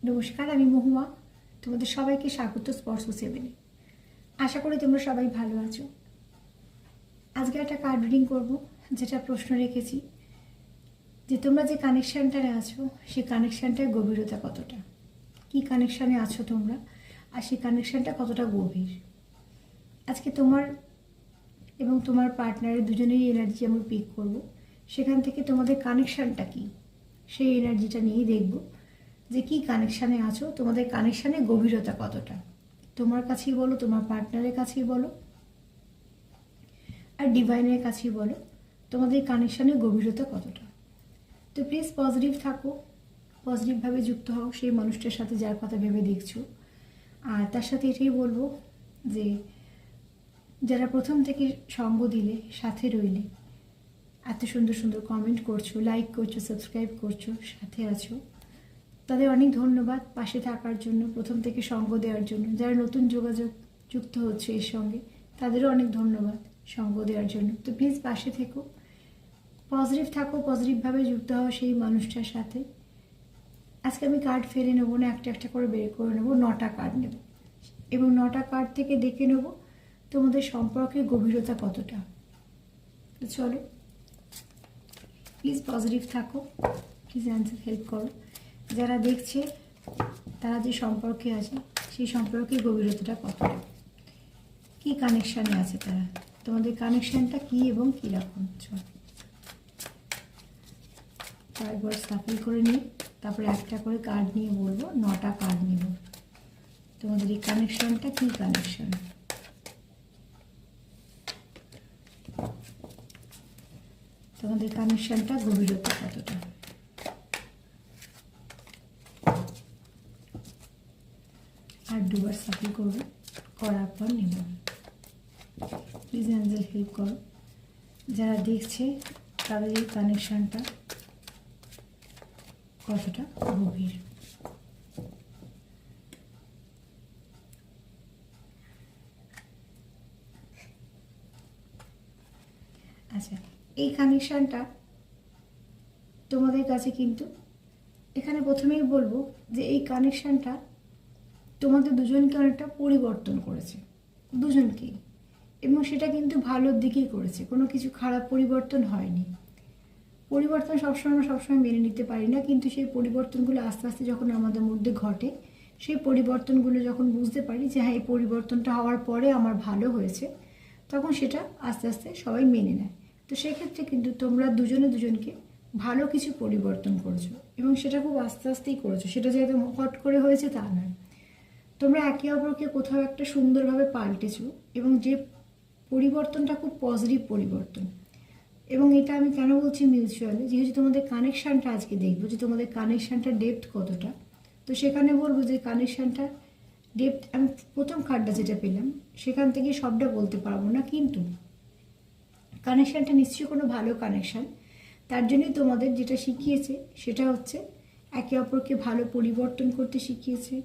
নমস্কার, আমি মহুয়া। তোমাদের সবাইকে স্বাগত স্পর্শ সেভেনে। আশা করি তোমরা সবাই ভালো আছো। আজকে একটা কার্ড রিডিং করবো, যেটা প্রশ্ন রেখেছি যে তোমরা যে কানেকশানটায় আছো সেই কানেকশানটার গভীরতা কতটা, কি কানেকশানে আছো তোমরা, আর সেই কানেকশানটা কতটা গভীর। আজকে তোমার এবং তোমার পার্টনারের দুজনেরই এনার্জি আমি পিক করব। সেখান থেকে তোমাদের কানেকশানটা কি, সেই এনার্জিটা নিয়েই দেখবো যে কী কানেকশানে আছো, তোমাদের কানেকশানে গভীরতা কতটা। তোমার কাছেই বলো, তোমার পার্টনারের কাছেই বলো, আর ডিভাইনের কাছেই বলো, তোমাদের কানেকশানে গভীরতা কতটা। তো প্লিজ পজিটিভ থাকো, পজিটিভভাবে যুক্ত হও সেই মানুষটার সাথে যার কথা ভেবে দেখছো। আর তার সাথে এটাই বলবো যে যারা প্রথম থেকে সঙ্গ দিলে, সাথে রইলে, এত সুন্দর সুন্দর কমেন্ট করছো, লাইক করছো, সাবস্ক্রাইব করছো, সাথে আছো, তাদের অনেক ধন্যবাদ পাশে থাকার জন্য, প্রথম থেকে সঙ্গ দেওয়ার জন্য। যারা নতুন যোগাযোগ যুক্ত হচ্ছে এর সঙ্গে, তাদেরও অনেক ধন্যবাদ সঙ্গ দেওয়ার জন্য। তো প্লিজ পাশে থেকো, পজিটিভ থাকো, পজিটিভভাবে যুক্ত হও সেই মানুষটার সাথে। আজকে আমি কার্ড ফেলে নেবো না, একটা একটা করে বের করে নেবো, 9টা কার্ড নেব এবং 9টা কার্ড থেকে দেখে নেব তোমাদের সম্পর্কের গভীরতা কতটা। তো চলো, প্লিজ পজিটিভ থাকো, প্লিজ অ্যান্সার হেল্প করো। যারা দেখছে তারা যে সম্পর্কে আছে সেই সম্পর্কের গভীরতাটা কতটা, কী কানেকশানে আছে তারা, তোমাদের কানেকশানটা কী এবং কীরকম। চল কয়েকবার সাফল করে নিই, তারপরে একটা করে কার্ড নিয়ে বলবো, 9টা কার্ড নিব। তোমাদের এই কানেকশানটা কী কানেকশান, তোমাদের কানেকশানটা গভীরতা কতটা। আর দুবার সাফল করবো, করার পর নেব। প্লিজ অ্যাঞ্জেল হেল্প করো। যারা দেখছে তাদের এই কানেকশানটা কতটা গভীর। আচ্ছা, এই কানেকশানটা তোমাদের কাছে কিন্তু এখানে প্রথমেই বলবো যে এই কানেকশানটা তোমাদের দুজনকে অনেকটা পরিবর্তন করেছে, দুজনকেই, এবং সেটা কিন্তু ভালোর দিকেই করেছে, কোনো কিছু খারাপ পরিবর্তন হয়নি। পরিবর্তন সবসময় মেনে নিতে পারি না, কিন্তু সেই পরিবর্তনগুলো আস্তে আস্তে যখন আমাদের মধ্যে ঘটে, সেই পরিবর্তনগুলো যখন বুঝতে পারি যে হ্যাঁ এই পরিবর্তনটা হওয়ার পরে আমার ভালো হয়েছে, তখন সেটা আস্তে আস্তে সবাই মেনে নেয়। তো সেক্ষেত্রে কিন্তু তোমরা দুজনে দুজনকে ভালো কিছু পরিবর্তন করেছো, এবং সেটা খুব আস্তে আস্তেই করেছো, সেটা যে একদম হট করে হয়েছে তা নয়। তোমরা একে অপরকে কোথাও একটা সুন্দরভাবে পাল্টেছো, এবং যে পরিবর্তনটা খুব পজিটিভ পরিবর্তন। এবং এটা আমি কেন বলছি মিউচুয়ালি, যেহেতু তোমাদের কানেকশানটা আজকে দেখবো যে তোমাদের কানেকশানটা ডেপথ কতটা। তো সেখানে বলবো যে কানেকশানটা ডেপথ, আমি প্রথম কার্ডটা যেটা পেলাম সেখান থেকে সবটা বলতে পারবো না, কিন্তু কানেকশানটা নিশ্চয়ই কোনো ভালো কানেকশান। তার জন্যই তোমাদের যেটা শিখিয়েছে সেটা হচ্ছে একে অপরকে ভালো পরিবর্তন করতে শিখিয়েছে,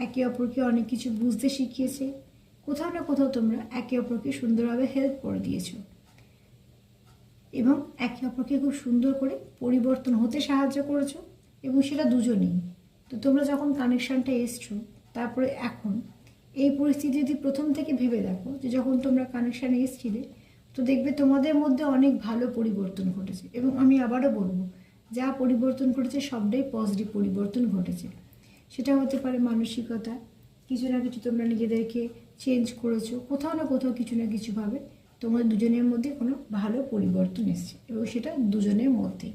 একে অপরকে অনেক কিছু বুঝতে শিখিয়েছে, কোথাও না কোথাও তোমরা একে অপরকে সুন্দরভাবে হেল্প করে দিয়েছো, এবং একে অপরকে খুব সুন্দর করে পরিবর্তন হতে সাহায্য করেছো, এবং সেটা দুজনেই। তো তোমরা যখন কানেকশানটা এসছো, তারপরে এখন এই পরিস্থিতি যদি প্রথম থেকে ভেবে দেখো যে যখন তোমরা কানেকশানে এসছিলে, তো দেখবে তোমাদের মধ্যে অনেক ভালো পরিবর্তন ঘটেছে। এবং আমি আবারও বলবো, যা পরিবর্তন ঘটেছে সবটাই পজিটিভ পরিবর্তন ঘটেছে। সেটা হতে পারে মানসিকতা, কিছু না কিছু তোমরা নিজেদেরকে চেঞ্জ করেছো, কোথাও না কোথাও কিছু না কিছুভাবে তোমাদের দুজনের মধ্যে কোনো ভালো পরিবর্তন এসছে, এবং সেটা দুজনের মধ্যেই।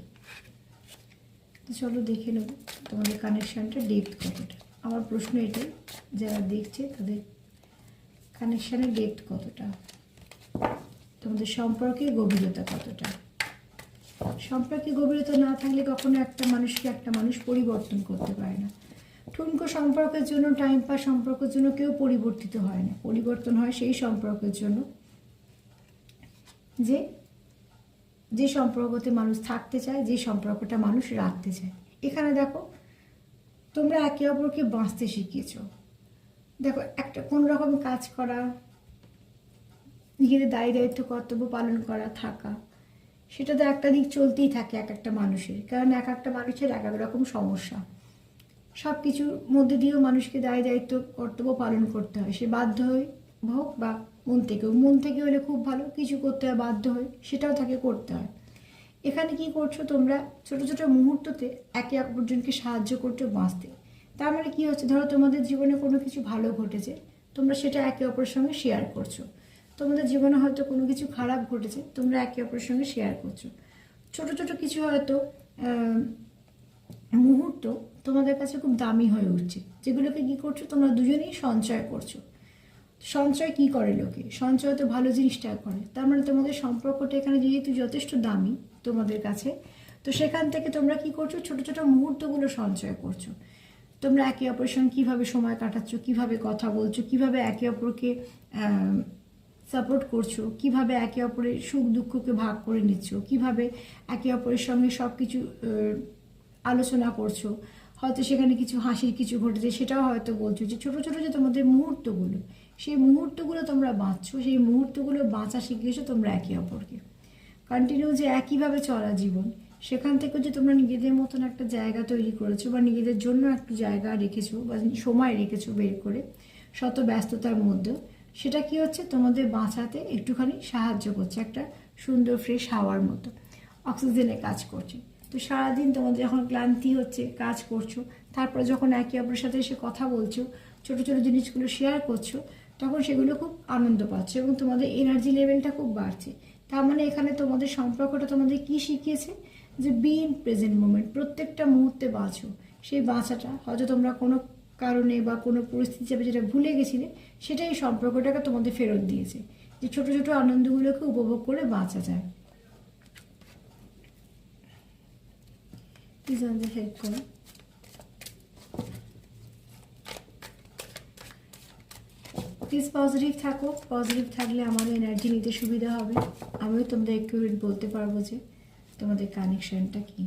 তো চলো দেখে নেব তোমাদের কানেকশানটা ডেপথ কতটা। আমার প্রশ্ন এটাই, যারা দেখছে তাদের কানেকশানের ডেপথ কতটা, তোমাদের সম্পর্কের গভীরতা কতটা। সম্পর্কে গভীরতা না থাকলে কখনো একটা মানুষকে একটা মানুষ পরিবর্তন করতে পারে না। ঠুনকো সম্পর্কের জন্য, টাইম পাস সম্পর্কের জন্য কেউ পরিবর্তিত হয় না, পরিবর্তন হয় সেই সম্পর্কের জন্য যে যে সম্পর্কতে মানুষ থাকতে চায়, যে সম্পর্কটা মানুষ রাখতে চায়। এখানে দেখো তোমরা একে অপরকে বাঁচতে শিখিয়েছো। দেখো একটা কোনো রকম কাজ করা, নিজেদের দায়িত্ব কর্তব্য পালন করা, থাকা, সেটা তো একটা দিক চলতেই থাকে এক একটা মানুষের, কারণ এক একটা মানুষের এক এক রকম সমস্যা। সব কিছুর মধ্যে দিয়েও মানুষকে দায় দায়িত্ব কর্তব্য পালন করতে হয়, সে বাধ্য হয়ে হোক বা মন থেকে হলে খুব ভালো, কিছু করতে হয় বাধ্য হয়ে সেটাও তাকে করতে হয়। এখানে কি করছো তোমরা, ছোট ছোট মুহূর্ততে একে অপরজনকে সাহায্য করছো বাঁচতে। তার মানে কি হচ্ছে, ধরো তোমাদের জীবনে কোনো কিছু ভালো ঘটেছে, তোমরা সেটা একে অপরের সঙ্গে শেয়ার করছো। তোমাদের জীবনে হয়তো কোনো কিছু খারাপ ঘটেছে, তোমরা একে অপরের সঙ্গে শেয়ার করছো। ছোট ছোট কিছু হয়তো মুহূর্ত তোমাদের কাছে খুব দামি হয়ে উঠছে, যেগুলোকে কি করছো তোমরা দুজনেই সঞ্চয় করছো। সঞ্চয় কি করে লোকে, সঞ্চয় তো ভালো জিনিসটা করে। তার মানে তোমাদের সম্পর্কটা এখানে যেহেতু যথেষ্ট দামি তোমাদের কাছে, তো সেখান থেকে তোমরা কি করছো, ছোট ছোট মুহূর্তগুলো সঞ্চয় করছো। তোমরা একে অপরের সঙ্গে কীভাবে সময় কাটাচ্ছ, কীভাবে কথা বলছো, কীভাবে একে অপরকে সাপোর্ট করছো, কীভাবে একে অপরের সুখ দুঃখকে ভাগ করে নিচ্ছ, কীভাবে একে অপরের সঙ্গে সব কিছু আলোচনা করছো। হয়তো সেখানে কিছু হাসির কিছু ঘটেছে, সেটাও হয়তো বলছো। যে ছোটো ছোটো যে তোমাদের মুহূর্তগুলো, সেই মুহূর্তগুলো তোমরা বাঁচছো, সেই মুহূর্তগুলো বাঁচা শিখিয়েছো তোমরা একে অপরকে। কন্টিনিউ যে একইভাবে চলা জীবন, সেখান থেকে যে তোমরা নিজেদের মতন একটা জায়গা তৈরি করেছো বা নিজেদের জন্য একটু জায়গা রেখেছো বা সময় রেখেছো বের করে শত ব্যস্ততার মধ্যেও, সেটা কি হচ্ছে তোমাদের বাঁচাতে একটুখানি সাহায্য করছে, একটা সুন্দর ফ্রেশ হাওয়ার মতো অক্সিজেনে কাজ করছে। তো সারাদিন তোমাদের যখন ক্লান্তি হচ্ছে, কাজ করছো, তারপরে যখন একে অপরের সাথে এসে কথা বলছো, ছোটো ছোটো জিনিসগুলো শেয়ার করছো, তখন সেগুলো খুব আনন্দ পাচ্ছে এবং তোমাদের এনার্জি লেভেলটা খুব বাড়ছে। তার মানে এখানে তোমাদের সম্পর্কটা তোমাদের কি শিখিয়েছে, যে বি ইন প্রেজেন্ট মোমেন্ট, প্রত্যেকটা মুহূর্তে বাঁচো। সেই বাঁচাটা হয়তো তোমরা কোনো কারণে বা কোনো পরিস্থিতি হিসাবে যেটা ভুলে গেছিলে, সেটাই সম্পর্কটাকে তোমাদের ফেরত দিয়েছে, যে ছোটো ছোটো আনন্দগুলোকে উপভোগ করে বাঁচা যায়। প্লিজ আমাদের হেল্প করো। প্লিজ পজিটিভ থাকো, পজিটিভ থাকলে আমারও এনার্জি নিতে সুবিধা হবে, আমিও তোমাদের অ্যাকিউরেট বলতে পারবো যে তোমাদের কানেকশানটা কী।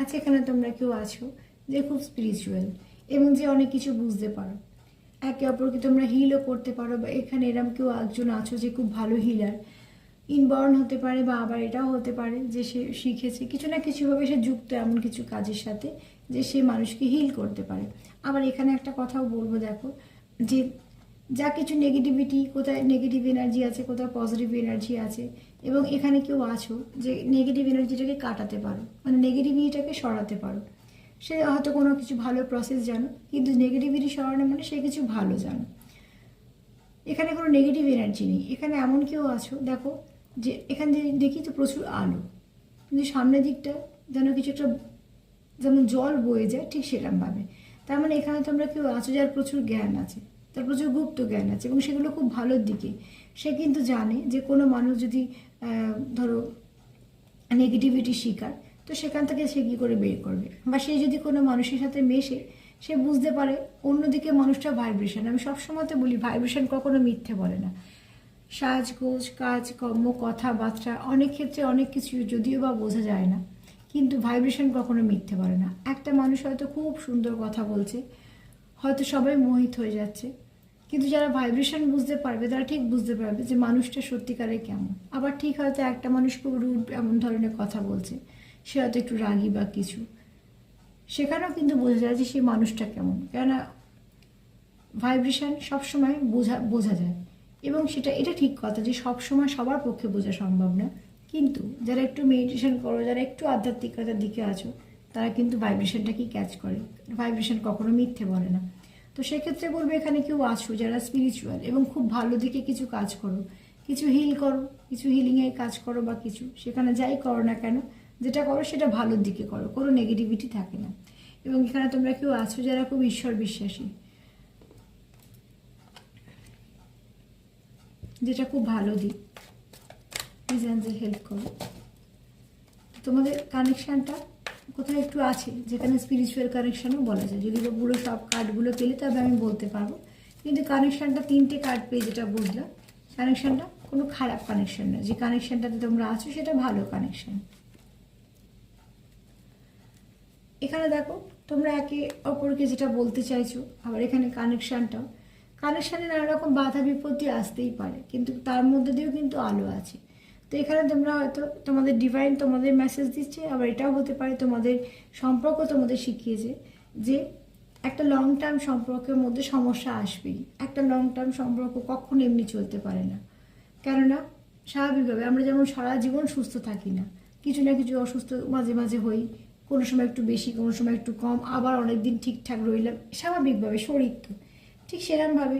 আচ্ছা, এখানে তোমরা কেউ আছো যে খুব স্পিরিচুয়াল এবং যে অনেক কিছু বুঝতে পারো, একে অপরকে তোমরা হিলও করতে পারো, বা এখানে এরম কেউ একজন আছো যে খুব ভালো হিলার, ইনবর্ন হতে পারে বা আবার এটাও হতে পারে যে সে শিখেছে কিছু না কিছুভাবে, সে যুক্ত এমন কিছু কাজের সাথে যে সে মানুষকে হিল করতে পারে। আবার এখানে একটা কথাও বলবো, দেখো যে যা কিছু নেগেটিভিটি, কোথায় নেগেটিভ এনার্জি আছে, কোথাও পজিটিভ এনার্জি আছে, এবং এখানে কেউ আছো যে নেগেটিভ এনার্জিটাকে কাটাতে পারো, মানে নেগেটিভিটিটাকে সরাতে পারো। সে হয়তো কোনো কিছু ভালো প্রসেস জানো, কিন্তু নেগেটিভিটি সরানো মানে সে কিছু ভালো জানো। এখানে কোনো নেগেটিভ এনার্জি নেই। এখানে এমন কেউ আছো, দেখো যে এখানে দেখি তো প্রচুর আলো, কিন্তু সামনের দিকটা যেন কিছু একটা, যেমন জল বয়ে যায় ঠিক সেরকমভাবে। তার মানে এখানে তোমরা কেউ আছো যার প্রচুর জ্ঞান আছে, তার প্রচুর গুপ্ত জ্ঞান আছে, এবং সেগুলো খুব ভালোর দিকে। সে কিন্তু জানে যে কোনো মানুষ যদি ধরো নেগেটিভিটি শিকার, তো সেখান থেকে সে কী করে বের করবে, বা সে যদি কোনো মানুষের সাথে মেশে, সে বুঝতে পারে অন্যদিকে মানুষটা ভাইব্রেশন। আমি সবসময় তো বলি ভাইব্রেশন কখনো মিথ্যে বলে না। সাজগোজ, কাজ কর্ম, কথাবার্তা, অনেক ক্ষেত্রে অনেক কিছু যদিও বা বোঝা যায় না, কিন্তু ভাইব্রেশন কখনো মিথ্যে বলে না। একটা মানুষ হয়তো খুব সুন্দর কথা বলছে, হয়তো সবাই মোহিত হয়ে যাচ্ছে, কিন্তু যারা ভাইব্রেশন বুঝতে পারবে তারা ঠিক বুঝতে পারবে যে মানুষটা সত্যিকারে কেমন। আবার ঠিক হয়তো একটা মানুষ খুব রুড এমন ধরনের কথা বলছে, সে হয়তো একটু রাগী বা কিছু, সেখানেও কিন্তু বোঝা যায় যে সেই মানুষটা কেমন, কেননা ভাইব্রেশন সবসময় বোঝা যায়। এবং এটা ঠিক কথা যে সবসময় সবার পক্ষে বোঝা সম্ভব না, কিন্তু যারা একটু মেডিটেশন করো, যারা একটু আধ্যাত্মিকতার দিকে আছো, তারা কিন্তু ভাইব্রেশনটাকেই ক্যাচ করে। ভাইব্রেশন কখনো মিথ্যে বলে না। তো সেক্ষেত্রে বলবো এখানে কেউ আছো যারা স্পিরিচুয়াল এবং খুব ভালো দিকে কিছু কাজ করো, কিছু হিল করো, কিছু হিলিংয়ের কাজ করো, বা কিছু সেখানে যাই করো না কেন, যেটা করো সেটা ভালোর দিকে করো, কোনো নেগেটিভিটি থাকে না। এবং এখানে তোমরা কেউ আছো যারা খুব ঈশ্বর বিশ্বাসী, যেটা খুব ভালো দিক। প্লিজ অ্যাঞ্জেল হেল্প করো। তোমাদের কানেকশানটা কোথাও একটু আছে যেখানে স্পিরিচুয়াল কানেকশানও বলা যায়। যদি পুরো সব কার্ডগুলো পেলে তবে আমি বলতে পারবো, কিন্তু কানেকশানটা 3টে কার্ড পেয়ে যেটা বুঝলাম, কানেকশানটা কোনো খারাপ কানেকশান নয়। যে কানেকশানটাতে তোমরা আছো সেটা ভালো কানেকশান। এখানে দেখো তোমরা একে অপরকে যেটা বলতে চাইছো, আবার এখানে কানেকশানে নানা রকম বাধা বিপত্তি আসতেই পারে, কিন্তু তার মধ্যে দিয়েও কিন্তু আলো আছে। তো এখানে তোমরা হয়তো তোমাদের ডিভাইন তোমাদের মেসেজ দিচ্ছে, আবার এটাও হতে পারে তোমাদের সম্পর্ক তোমাদের শিখিয়েছে যে একটা লং টার্ম সম্পর্কের মধ্যে সমস্যা আসবেই। একটা লং টার্ম সম্পর্ক কখনো এমনি চলতে পারে না, কেননা স্বাভাবিকভাবে আমরা যেমন সারা জীবন সুস্থ থাকি না, কিছু না কিছু অসুস্থ মাঝে মাঝে হই, কোনো সময় একটু বেশি, কোনো সময় একটু কম, আবার অনেক দিন ঠিকঠাক রইলাম, স্বাভাবিকভাবে শরীর তো ঠিক সেরকমভাবে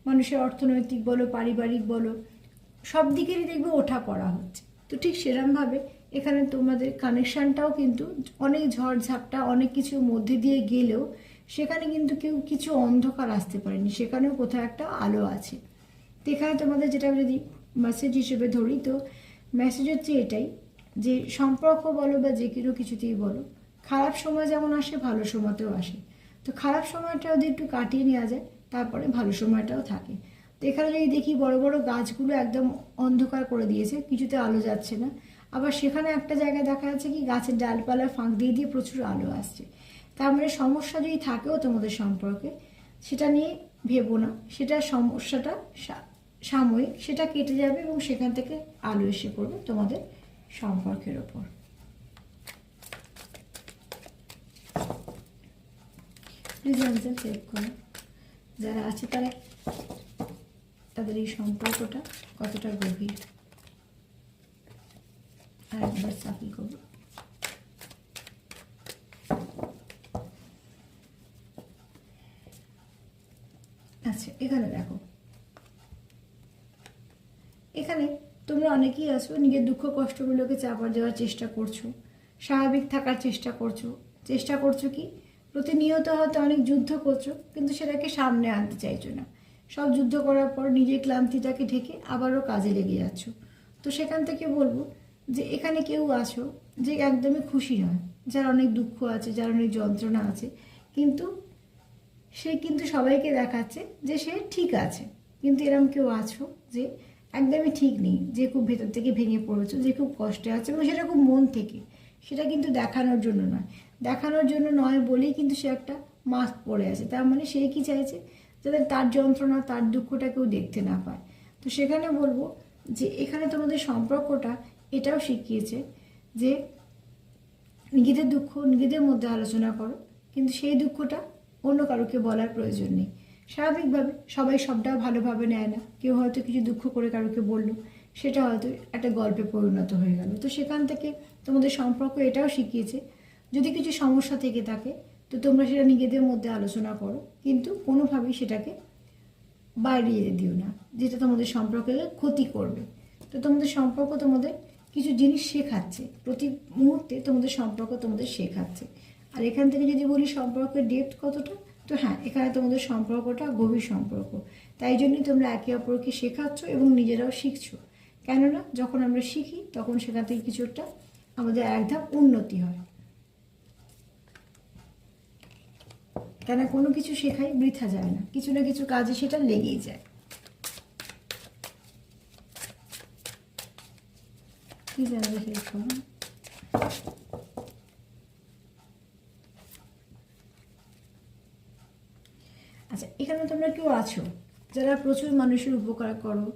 মানুষের অর্থনৈতিক বলো, পারিবারিক বলো, সব দিকেরই দেখবে ওঠা পড়া হচ্ছে। তো ঠিক সেরকমভাবে এখানে তোমাদের কানেকশানটাও কিন্তু অনেক ঝড়ঝাপটা, অনেক কিছুর মধ্যে দিয়ে গেলেও সেখানে কিন্তু কেউ কিছু অন্ধকার আসতে পারেনি, সেখানেও কোথাও একটা আলো আছে। তো এখানে তোমাদের যেটা যদি মেসেজ হিসেবে ধরি, তো মেসেজ হচ্ছে এটাই যে সম্পর্ক বলো বা যে কোনো কিছুতেই বলো, খারাপ সময় যেমন আসে ভালো সময়তেও আসে। তো খারাপ সময়টা যদি একটু কাটিয়ে নেওয়া যায়, তারপরে ভালো সময়টাও থাকে। তো এখানে যদি দেখি বড় বড় গাছগুলো একদম অন্ধকার করে দিয়েছে, কিছুতে আলো যাচ্ছে না, আবার সেখানে একটা জায়গায় দেখা যাচ্ছে কি গাছের ডালপালা ফাঁক দিয়ে দিয়ে প্রচুর আলো আসছে। তার মানে সমস্যা যদি থাকেও তোমাদের সম্পর্কে, সেটা নিয়ে ভেবো না, সেটা সমস্যাটা সাময়িক, সেটা কেটে যাবে এবং সেখান থেকে আলো এসে পড়বে তোমাদের সম্পর্কের ওপর। প্লিজ আনসার সেভ করো। যারা আছে তারা, তাদের এই সম্পর্কটা কতটা গভীর, আর একবার সাফল করবো। আচ্ছা, এখানে দেখো, এখানে তোমরা অনেকেই আছো নিজের দুঃখ কষ্টগুলোকে চাপা দেওয়ার চেষ্টা করছো, স্বাভাবিক থাকার চেষ্টা করছো কি প্রতিনিয়ত হয়তো অনেক যুদ্ধ করছো, কিন্তু সেটাকে সামনে আনতে চাইছো না। সব যুদ্ধ করার পর নিজের ক্লান্তিটাকে ঢেকে আবারও কাজে লেগে যাচ্ছ। তো সেখান থেকে বলবো যে এখানে কেউ আছো যে একদমই খুশি নয়, যার অনেক দুঃখ আছে, যার অনেক যন্ত্রণা আছে, কিন্তু সে কিন্তু সবাইকে দেখাচ্ছে যে সে ঠিক আছে। কিন্তু এরকম কেউ আছো যে একদমই ঠিক নেই, যে খুব ভেতর থেকে ভেঙে পড়েছো, যে খুব কষ্টে আছে, এবং সেটা খুব মন থেকে, সেটা কিন্তু দেখানোর জন্য নয় বলেই কিন্তু সে একটা মাস্ক পরে আছে। তার মানে সে কি চাইছে, যাতে তার যন্ত্রণা, তার দুঃখটা কেউ দেখতে না পায়। তো সেখানে বলবো যে এখানে তোমাদের সম্পর্কটা এটাও শিখিয়েছে যে নিজেদের দুঃখ নিজেদের মধ্যে আলোচনা করো, কিন্তু সেই দুঃখটা অন্য কারোকে বলার প্রয়োজন নেই। স্বাভাবিকভাবে সবাই সবটা ভালোভাবে নেয় না, কেউ হয়তো কিছু দুঃখ করে কারোকে বললো, সেটা হয়তো একটা গল্পে পরিণত হয়ে গেল। তো সেখান থেকে তোমাদের সম্পর্ক এটাও শিখিয়েছে, যদি কিছু সমস্যা থেকে থাকে তো তোমরা সেটা নিজেদের মধ্যে আলোচনা করো, কিন্তু কোনোভাবেই সেটাকে বাইরে যেতে দিও না, যেটা তোমাদের সম্পর্কে ক্ষতি করবে। তো তোমাদের সম্পর্ক তোমাদের কিছু জিনিস শেখাচ্ছে, প্রতি মুহূর্তে তোমাদের সম্পর্ক তোমাদের শেখাচ্ছে। আর এখান থেকে যদি বলি সম্পর্কের ডেপথ কতটা, তো হ্যাঁ, এখানে তোমাদের সম্পর্কটা গভীর সম্পর্ক। তাই জন্যই তোমরা একে অপরকে শেখাচ্ছ এবং নিজেরাও শিখছো। কেননা যখন আমরা শিখি তখন সেখান থেকে কিছু একটা আমাদের এক ধাপ উন্নতি হয়। কেন কোনো কিছু শেখাই বৃথা যায় না, কিছু না কিছু কাজে সেটা লেগেই যায়। কি জানবে সেই। আচ্ছা, এখানে তোমরা কেউ আছো যারা প্রচুর মানুষের উপকার করো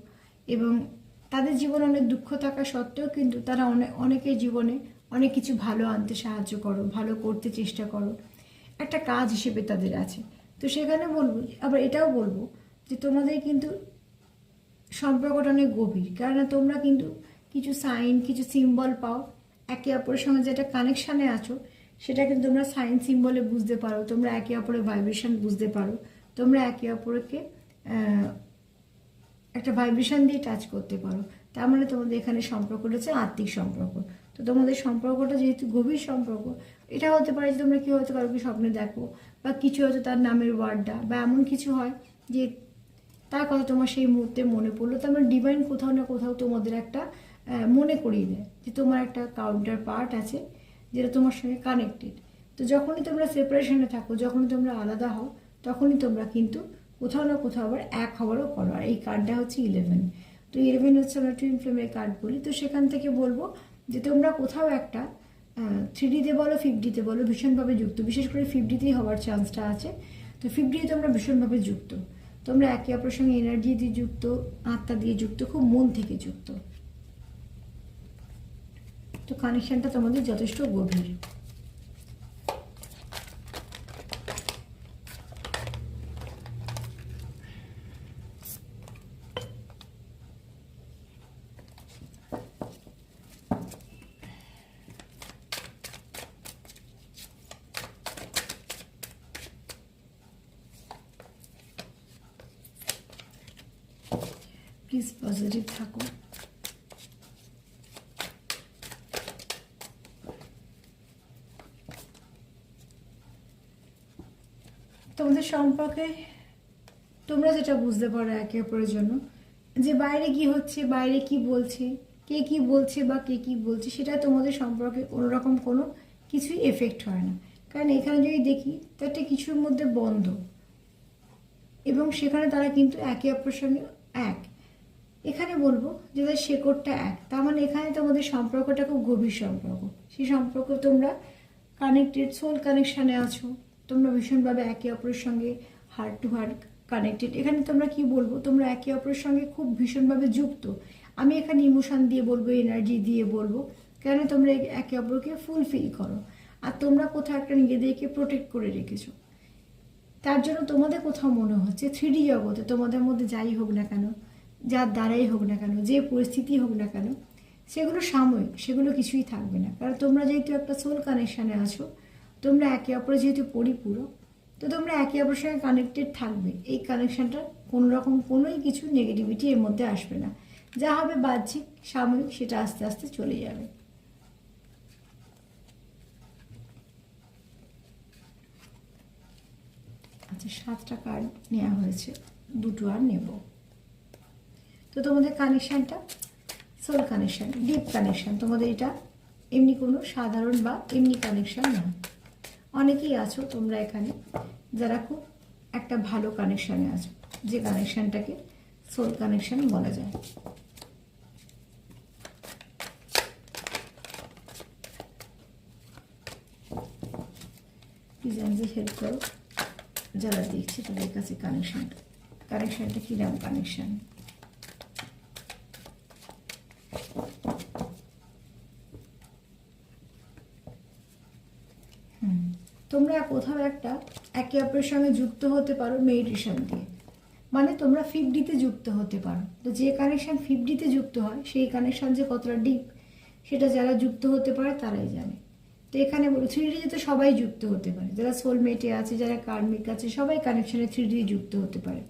এবং তাদের জীবনে অনেক দুঃখ থাকা সত্ত্বেও কিন্তু তারা অনেকের জীবনে অনেক কিছু ভালো আনতে সাহায্য করো, ভালো করতে চেষ্টা করো, একটা কাজ হিসেবে তাদের আছে। তো সেখানে বলবো, আবার এটাও বলবো যে তোমাদের কিন্তু সম্পর্কটা অনেক গভীর, কেননা তোমরা কিন্তু কিছু সাইন, কিছু সিম্বল পাও, একে অপরের সঙ্গে যেটা কানেকশানে আছো সেটা কিন্তু তোমরা সাইন সিম্বলে বুঝতে পারো, তোমরা একে অপরের ভাইব্রেশন বুঝতে পারো, তোমরা একে অপরকে একটা ভাইব্রেশন দিয়ে টাচ করতে পারো। তার মানে তোমাদের এখানে সম্পর্কটা হচ্ছে আত্মিক সম্পর্ক। তো তোমাদের সম্পর্কটা যেহেতু গভীর সম্পর্ক, এটা হতে পারে যে তোমরা কি হয়তো কাউকে স্বপ্নে দেখো, বা কিছু হয়তো তার নামের ওয়ার্ডটা বা এমন কিছু হয় যে তার কথা তোমার সেই মুহূর্তে মনে পড়লো। তার মানে ডিভাইন কোথাও না কোথাও তোমাদের একটা মনে করিয়ে দেয় যে তোমার একটা কাউন্টার পার্ট আছে যেটা তোমার সঙ্গে কানেক্টেড। তো যখনই তোমরা সেপারেশনে থাকো, যখনই তোমরা আলাদা হও, তখনই তোমরা কিন্তু কোথাও না কোথাও আবার এক হওয়ারও করো। আর এই কার্ডটা হচ্ছে 11। তো 11 হচ্ছে আমরা টুইন ফ্লেমের কার্ড বলি। তো সেখান থেকে বলবো যে তোমরা কোথাও একটা 3Dতে বলো 5Dতে বলো ভীষণভাবে যুক্ত, বিশেষ করে 5Dতেই হওয়ার চান্সটা আছে। তো 5D তোমরা ভীষণভাবে যুক্ত, তোমরা একে অপরের সঙ্গে এনার্জি দিয়ে যুক্ত, আত্মা দিয়ে যুক্ত, খুব মন থেকে যুক্ত। তো কানেকশনটা তোমাদের যথেষ্ট গভীর। প্লিজ পজিটিভ থাকো। তোমাদের সম্পর্কে তোমরা যেটা বুঝতে পারো একে অপরের জন্য, যে বাইরে কি হচ্ছে, বাইরে কি বলছে, কে কি বলছে বা কে কি বলছে, সেটা তোমাদের সম্পর্কে কোনোরকম কোনো কিছুই এফেক্ট হয় না। কারণ এখানে যদি দেখি তাতে কিছুর মধ্যে বন্ধ, এবং সেখানে তারা কিন্তু একে অপরের সঙ্গে এক। এখানে বলবো যে তাদের শেকড়টা এক, তার মানে এখানে তোমাদের সম্পর্কটা খুব গভীর সম্পর্ক। সেই সম্পর্ক তোমরা কানেক্টেড, সোল কানেকশানে আছো, তোমরা ভীষণভাবে একে অপরের সঙ্গে হার্ট টু হার্ট কানেক্টেড। এখানে তোমরা কি বলবো, তোমরা একে অপরের সঙ্গে খুব ভীষণভাবে যুক্ত। আমি এখানে ইমোশন দিয়ে বলবো, এনার্জি দিয়ে বলবো, কেন তোমরা একে অপরকে ফুলফিল করো। আর তোমরা কোথাও একটা নিজেদেরকে প্রোটেক্ট করে রেখেছো। তার জন্য তোমাদের কোথাও মনে হচ্ছে 3D জগতে তোমাদের মধ্যে যাই হোক না কেন, যার দ্বারাই হোক না কেন, যে পরিস্থিতি হোক না কেন, সেগুলো সাময়িক, সেগুলো কিছুই থাকবে না। কারণ তোমরা যেহেতু একটা সোল কানেকশানে আছো, তোমরা একে অপরে যেহেতু পরিপূরক, তো তোমরা একে অপরের সঙ্গে কানেক্টেড থাকবে। এই কানেকশানটা কোনো রকম কোনোই কিছু নেগেটিভিটি এর মধ্যে আসবে না। যা হবে বাহ্যিক, সাময়িক, সেটা আস্তে আস্তে চলে যাবে। আচ্ছা, 7টা কার্ড নেওয়া হয়েছে, 2টো আর নেব। তো তোমাদের কানেকশানটা সোল কানেকশান, ডিপ কানেকশান। তোমাদের এটা এমনি কোনো সাধারণ বা এমনি কানেকশান না। অনেকেই আছো তোমরা এখানে যারা খুব একটা ভালো কানেকশানে আছো, যে কানেকশানটাকে সোল কানেকশান বলা যায়। প্লিজ আমাদের হেল্প করো যারা দেখছে তাদের কাছে কানেকশানটা কিরম কানেকশান। তোমরা কোথাও একটা একে অপরের সঙ্গে যুক্ত হতে পারো মেডিটেশন দিয়ে, মানে তোমরা 5Dতে যুক্ত হতে পারো। তো যে কানেকশান 5Dতে যুক্ত হয়, সেই কানেকশান যে কতটা ডিপ, সেটা যারা যুক্ত হতে পারে তারাই জানে। তো এখানে বলো 3Dতে তো সবাই যুক্ত হতে পারে, যারা সোলমেটে আছে, যারা কার্মিক আছে, সবাই কানেকশানে 3D যুক্ত হতে পারে।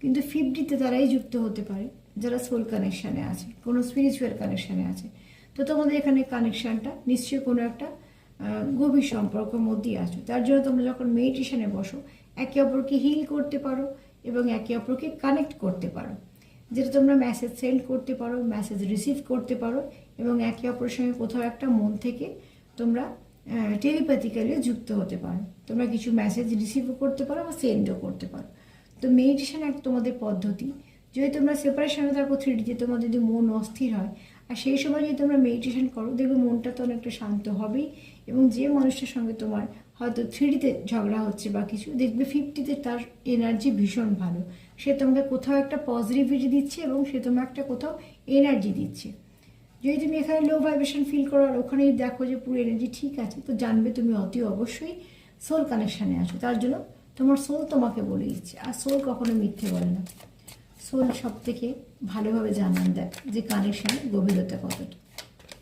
কিন্তু 5Dতে তারাই যুক্ত হতে পারে যারা সোল কানেকশানে আছে, কোনো স্পিরিচুয়াল কানেকশানে আছে। তো তোমাদের এখানে কানেকশানটা নিশ্চয়ই কোনো একটা গভীর সম্পর্কের মধ্যেই আছো। তার জন্য তোমরা যখন মেডিটেশনে বসো, একে অপরকে হিল করতে পারো এবং একে অপরকে কানেক্ট করতে পারো। যেটা তোমরা মেসেজ সেন্ড করতে পারো, মেসেজ রিসিভ করতে পারো, এবং একে অপরের সঙ্গে কোথাও একটা মন থেকে তোমরা টেলিপ্যাথিক্যালি যুক্ত হতে পারো। তোমরা কিছু মেসেজ রিসিভও করতে পারো বা সেন্ডও করতে পারো। তো মেডিটেশন একটা তোমাদের পদ্ধতি। যদি তোমরা সেপারেশনে থাকো 3Dতে, তোমাদের যদি মন অস্থির হয়, আর সেই সময় যদি তোমরা মেডিটেশন করো, দেখবে মনটা তো অনেকটা শান্ত হবেই। এবং যে মানুষটার সঙ্গে তোমার হয়তো 3Dতে ঝগড়া হচ্ছে বা কিছু, দেখবে 50তে তার এনার্জি ভীষণ ভালো। সে তোমাকে কোথাও একটা পজিটিভিটি দিচ্ছে এবং সে তোমাকে একটা কোথাও এনার্জি দিচ্ছে। যদি তুমি এখানে লো ভাইব্রেশন ফিল করো আর ওখানে দেখো যে পুরো এনার্জি ঠিক আছে, তো জানবে তুমি অতি অবশ্যই সোল কানেকশানে আছো। তার জন্য তোমার সোল তোমাকে বলে দিচ্ছে। আর সোল কখনো মিথ্যে বলে না। সোল সব থেকে ভালোভাবে জানান দেয় যে কানেকশানের গভীরতা কতটা।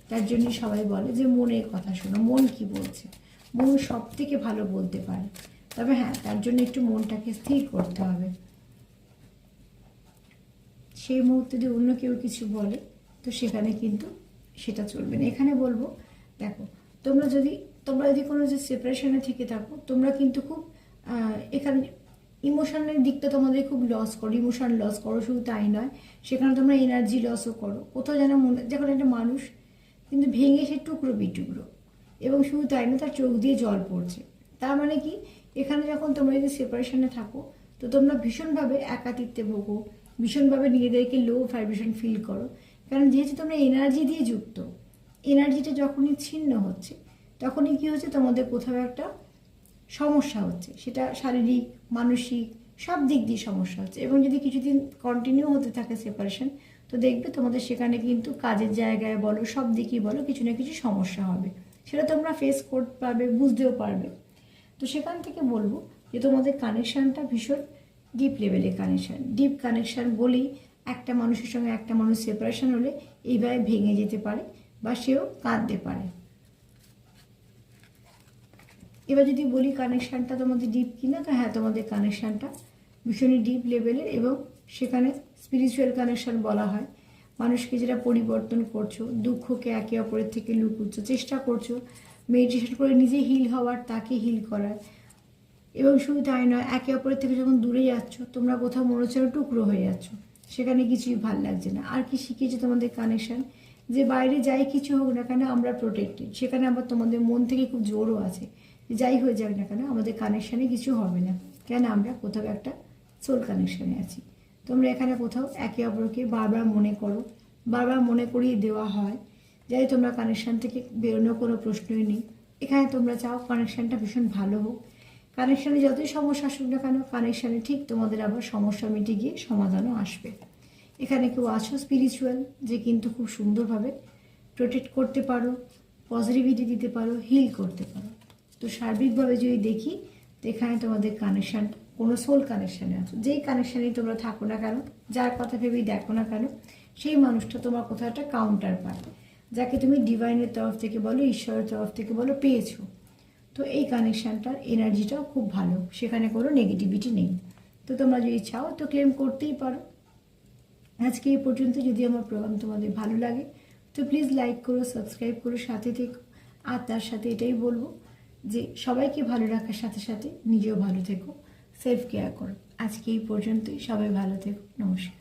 তার জন্য সবাই বলে যে মনের কথা শোনো, মন কি বলছে। মন সব থেকে ভালো বলতে পারে, তবে হ্যাঁ, তার জন্য একটু মনটাকে স্থির করতে হবে। সেই মুহূর্তে যদি অন্য কেউ কিছু বলে, তো সেখানে কিন্তু সেটা চলবে না। এখানে বলবো, দেখো তোমরা যদি কোনো যে সেপারেশনে থেকে থাকো, তোমরা কিন্তু খুব এখানে ইমোশনের দিকটা তোমাদের খুব লস করো, ইমোশন লস করো। শুধু তাই নয়, সেখানে তোমরা এনার্জি লসও করো। কোথাও যেন মনে, যখন একটা মানুষ কিন্তু ভেঙে সে টুকরো বিটুকরো, এবং শুধু তাই না, তার চোখ দিয়ে জল পড়ছে। তার মানে কি, এখানে যখন তোমরা যদি সেপারেশনে থাকো, তো তোমরা ভীষণভাবে একাকিত্বে ভোগো, ভীষণভাবে নিজেদেরকে লো ভাইব্রেশন ফিল করো। কারণ যেহেতু তোমরা এনার্জি দিয়ে যুক্ত, এনার্জিটা যখনই ছিন্ন হচ্ছে, তখনই কি হচ্ছে, তোমাদের কোথাও একটা সমস্যা হচ্ছে। সেটা শারীরিক, মানসিক, সব দিক দিয়ে সমস্যা হচ্ছে। এবং যদি কিছুদিন কন্টিনিউ হতে থাকে সেপারেশন, তো দেখবে তোমাদের সেখানে কিন্তু কাজের জায়গায় বলো, সব দিকেই বলো, কিছু না কিছু সমস্যা হবে। সেটা তোমরা ফেস করতে পারবে, বুঝতেও পারবে। তো সেখান থেকে বলবো যে তোমাদের কানেকশানটা ভীষণ ডিপ লেভেলের কানেকশান। ডিপ কানেকশান বলেই একটা মানুষের সঙ্গে একটা মানুষ সেপারেশন হলে এইভাবে ভেঙে যেতে পারে বা সেও কাঁদতে পারে। এবার যদি বলি কানেকশানটা তোমাদের ডিপ কিনা, তো হ্যাঁ, তোমাদের কানেকশানটা ভীষণই ডিপ লেভেলের, এবং সেখানে স্পিরিচুয়াল কানেকশন বলা হয়। মানুষকে যেটা পরিবর্তন করছো, দুঃখকে একে অপরের থেকে লুকোচ্ছ, চেষ্টা করছো মেডিটেশন করে নিজে হিল হওয়ার, তাকে হিল করার। এবং শুধু তাই নয়, একে অপরের থেকে যখন দূরে যাচ্ছ, তোমরা কোথাও মনে হচ্ছে টুকরো হয়ে যাচ্ছ, সেখানে কিছুই ভাল লাগছে না। আর কি শিখিয়েছে তোমাদের কানেকশন, যে বাইরে যাই কিছু হোক না কেন আমরা প্রোটেক্টেড। সেখানে আবার তোমাদের মন থেকে খুব জোরও আছে যে যাই হয়ে যাক না কেন আমাদের কানেকশানে কিছু হবে না, কেন আমরা কোথাও একটা সোল কানেকশানে আছি। তোমরা এখানে কোথাও একে অপরকে বারবার মনে করো, বারবার মনে করিয়ে দেওয়া হয়, যাই তোমরা কানেকশান থেকে বেরোনোর কোনো প্রশ্নই নেই। এখানে তোমরা চাও কানেকশানটা ভীষণ ভালো হোক। কানেকশানে যতই সমস্যা আসুক না কেন, কানেকশানে ঠিক তোমাদের আবার সমস্যা মিটে গিয়ে সমাধানও আসবে। এখানে কেউ আছো স্পিরিচুয়াল, যে কিন্তু খুব সুন্দরভাবে প্রোটেক্ট করতে পারো, পজিটিভিটি দিতে পারো, হিল করতে পারো। তো সার্বিকভাবে যদি দেখি, তো এখানে তোমাদের কানেকশানটা কোনো সোল কানেকশানে আছো। যেই কানেকশানেই তোমরা থাকো না কেন, যার কথা ভেবেই দেখো না কেন, সেই মানুষটা তোমার কোথাও একটা কাউন্টার পায়, যাকে তুমি ডিভাইনের তরফ থেকে বলো, ঈশ্বরের তরফ থেকে বলো, পেয়েছো। তো এই কানেকশানটার এনার্জিটাও খুব ভালো, সেখানে কোনো নেগেটিভিটি নেই। তো তোমরা যদি চাও তো ক্লেম করতেই পারো। আজকে এই পর্যন্ত। যদি আমার প্রোগ্রাম তোমাদের ভালো লাগে তো প্লিজ লাইক করো, সাবস্ক্রাইব করো, সাথে থেকো। আর তার সাথে এটাই বলবো যে সবাইকে ভালো রাখার সাথে সাথে নিজেও ভালো থেকো, সেলফ কেয়ার করো। আজকে এই পর্যন্তই। সবাই ভালো থেকো। নমস্কার।